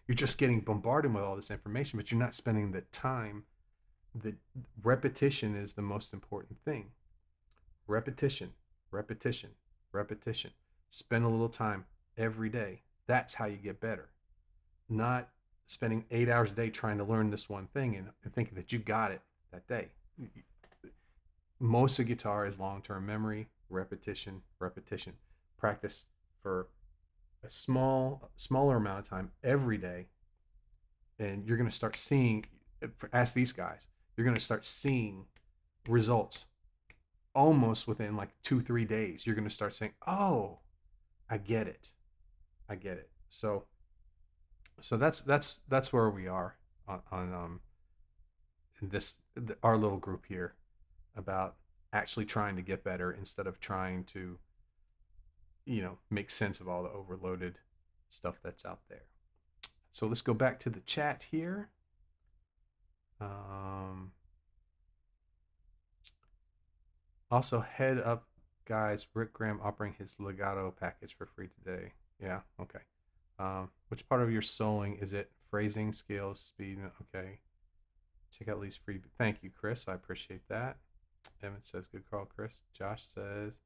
You're just getting bombarded with all this information, but you're not spending the time. The repetition is the most important thing. Repetition, repetition, repetition. Spend a little time every day. That's how you get better. Not spending 8 hours a day trying to learn this one thing and thinking that you got it that day. Most of guitar is long-term memory, repetition, repetition. Practice for a smaller amount of time every day, and you're going to start seeing, ask these guys, you're going to start seeing results almost within like 2-3 days. You're going to start saying, oh, I get it. So that's where we are on this our little group here, about actually trying to get better instead of trying to make sense of all the overloaded stuff that's out there. So let's go back to the chat here. Also, head up, guys. Rick Graham offering his legato package for free today. Yeah, okay. Which part of your soloing is it? Phrasing, scales, speed? Okay. Check out Lee's free. Thank you, Chris. I appreciate that. Evan says, good call, Chris. Josh says,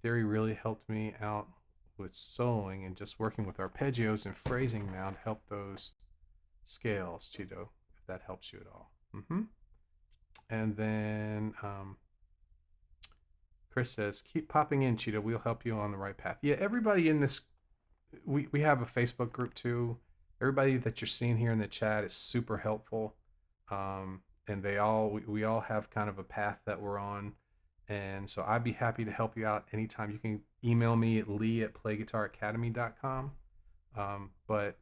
theory really helped me out with soloing, and just working with arpeggios and phrasing now to help those scales, Cheeto, if that helps you at all. And then Chris says, keep popping in, Cheeto. We'll help you on the right path. Yeah, everybody in this, we have a Facebook group too. Everybody that you're seeing here in the chat is super helpful. And we all have kind of a path that we're on. And so I'd be happy to help you out anytime. You can email me at lee@playguitaracademy.com. But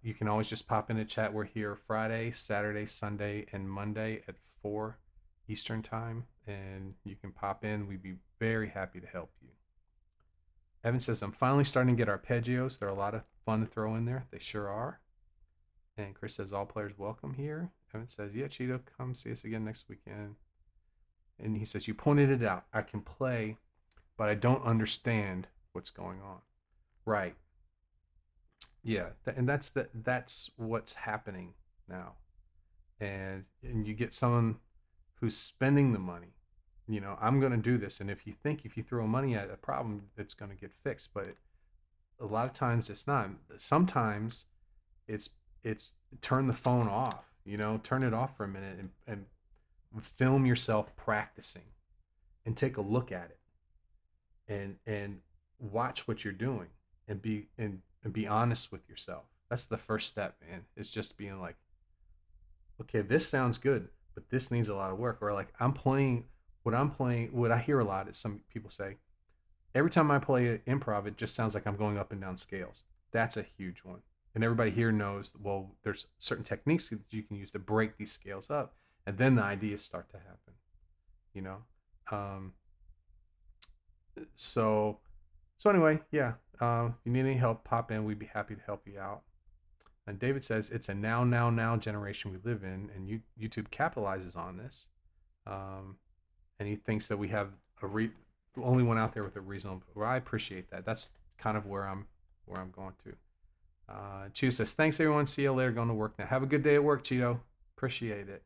you can always just pop in a chat. We're here Friday, Saturday, Sunday, and Monday at 4 Eastern time. And you can pop in. We'd be very happy to help you. Evan says, I'm finally starting to get arpeggios. They're a lot of fun to throw in there. They sure are. And Chris says, all players welcome here. Evan says, yeah, Cheeto, come see us again next weekend. And he says, you pointed it out. I can play, but I don't understand what's going on. Right. Yeah, and that's what's happening now. And you get someone who's spending the money. I'm going to do this, and if you throw money at a problem, it's going to get fixed. But a lot of times it's not. Sometimes it's turn the phone off. Turn it off for a minute and film yourself practicing, and take a look at it, and watch what you're doing, and be honest with yourself. That's the first step, man. It's just being like, okay, this sounds good, but this needs a lot of work. Or like, what I hear a lot is some people say, every time I play improv, it just sounds like I'm going up and down scales. That's a huge one. And everybody here knows, well, there's certain techniques that you can use to break these scales up, and then the ideas start to happen. So anyway, yeah. If you need any help, pop in. We'd be happy to help you out. And David says it's a now generation we live in, and YouTube capitalizes on this. And he thinks that we have the only one out there with a reasonable. Well, I appreciate that. That's kind of where I'm going to. Cheeto says, thanks everyone. See you later. Going to work now. Have a good day at work, Cheeto. Appreciate it.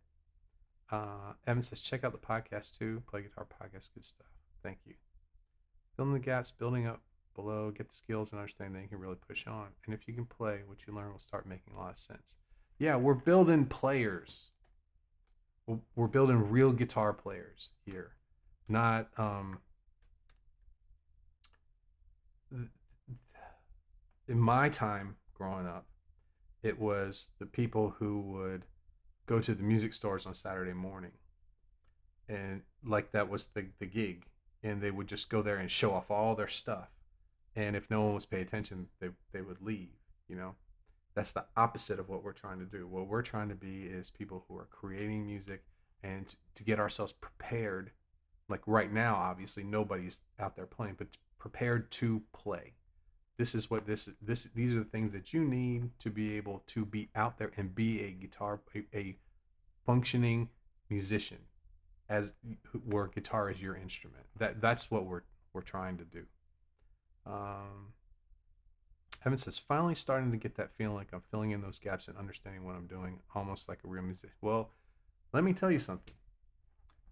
Evan says, check out the podcast too. Play guitar podcast. Good stuff. Thank you. Filling the gaps, building up below, get the skills and understanding that you can really push on. And if you can play, what you learn will start making a lot of sense. Yeah, we're building players. We're building real guitar players here. Not in my time growing up, it was the people who would go to the music stores on Saturday morning, and like that was the gig, and they would just go there and show off all their stuff, and if no one was paying attention, they would leave. That's the opposite of what we're trying to do. What we're trying to be is people who are creating music, and to get ourselves prepared. Like right now, obviously nobody's out there playing, but prepared to play. This is what these are the things that you need to be able to be out there and be a functioning musician, as where guitar is your instrument. That's what we're trying to do. Evan says, finally starting to get that feeling like I'm filling in those gaps and understanding what I'm doing, almost like a real musician. Well, let me tell you something.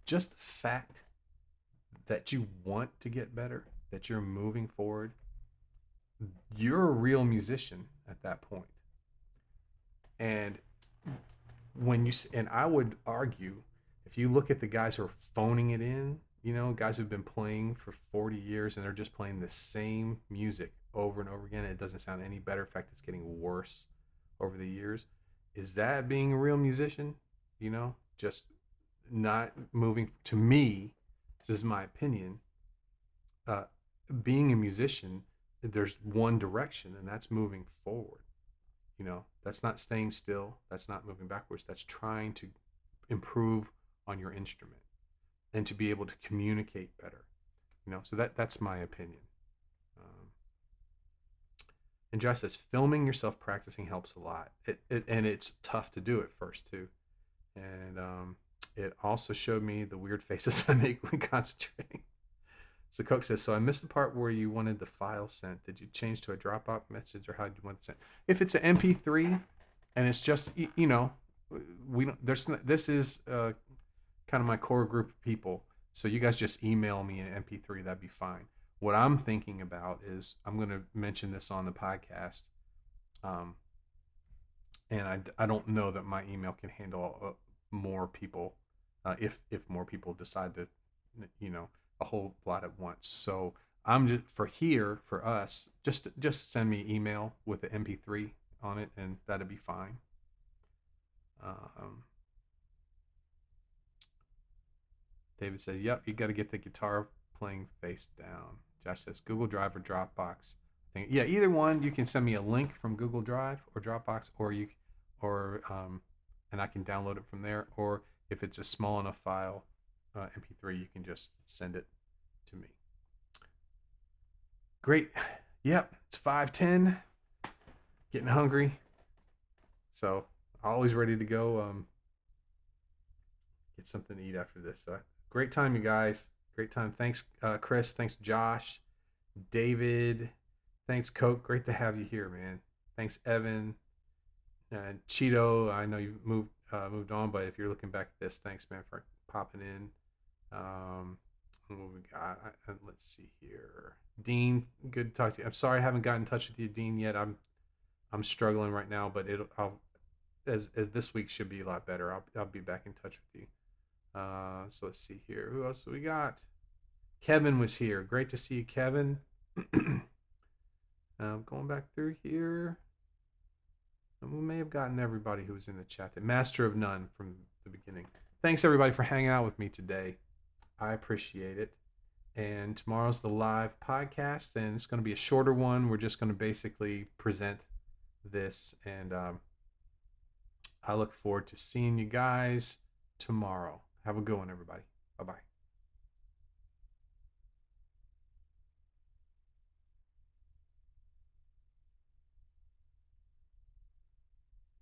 Just the fact that you want to get better, that you're moving forward, you're a real musician at that point. And and I would argue, if you look at the guys who are phoning it in, guys who've been playing for 40 years and they're just playing the same music over and over again, and it doesn't sound any better. In fact, it's getting worse over the years. Is that being a real musician? Just not moving. To me, this is my opinion, being a musician, there's one direction, and that's moving forward. That's not staying still. That's not moving backwards. That's trying to improve on your instrument and to be able to communicate better. So that's my opinion. And Josh says, filming yourself practicing helps a lot. And it's tough to do at first too. And it also showed me the weird faces I make when concentrating. So Coke says, so I missed the part where you wanted the file sent. Did you change to a Dropbox message, or how did you want it sent? If it's an MP3 and it's just, we don't, this is kind of my core group of people. So you guys just email me an MP3, that'd be fine. What I'm thinking about is I'm going to mention this on the podcast. And I don't know that my email can handle more people, if more people decide to, a whole lot at once. So I'm just for us, just send me email with the MP3 on it, and that'd be fine. David says, yep, you got to get the guitar playing face down. Josh says, Google Drive or Dropbox. Yeah, either one. You can send me a link from Google Drive or Dropbox, and I can download it from there. Or if it's a small enough file, MP3, you can just send it to me. Great. Yep, it's 5:10. Getting hungry. So always ready to go get something to eat after this. Great time, you guys. Great time. Thanks, Chris. Thanks, Josh. David. Thanks, Coke. Great to have you here, man. Thanks, Evan. Cheeto, I know you've moved on, but if you're looking back at this, thanks, man, for popping in. What we got? Let's see here. Dean, good to talk to you. I'm sorry I haven't gotten in touch with you, Dean, yet. I'm struggling right now, but as this week should be a lot better. I'll be back in touch with you. So let's see here. Who else we got? Kevin was here. Great to see you, Kevin. Going back through here. We may have gotten everybody who was in the chat. The Master of None from the beginning. Thanks, everybody, for hanging out with me today. I appreciate it. And tomorrow's the live podcast, and it's going to be a shorter one. We're just going to basically present this, and I look forward to seeing you guys tomorrow. Have a good one, everybody. Bye-bye.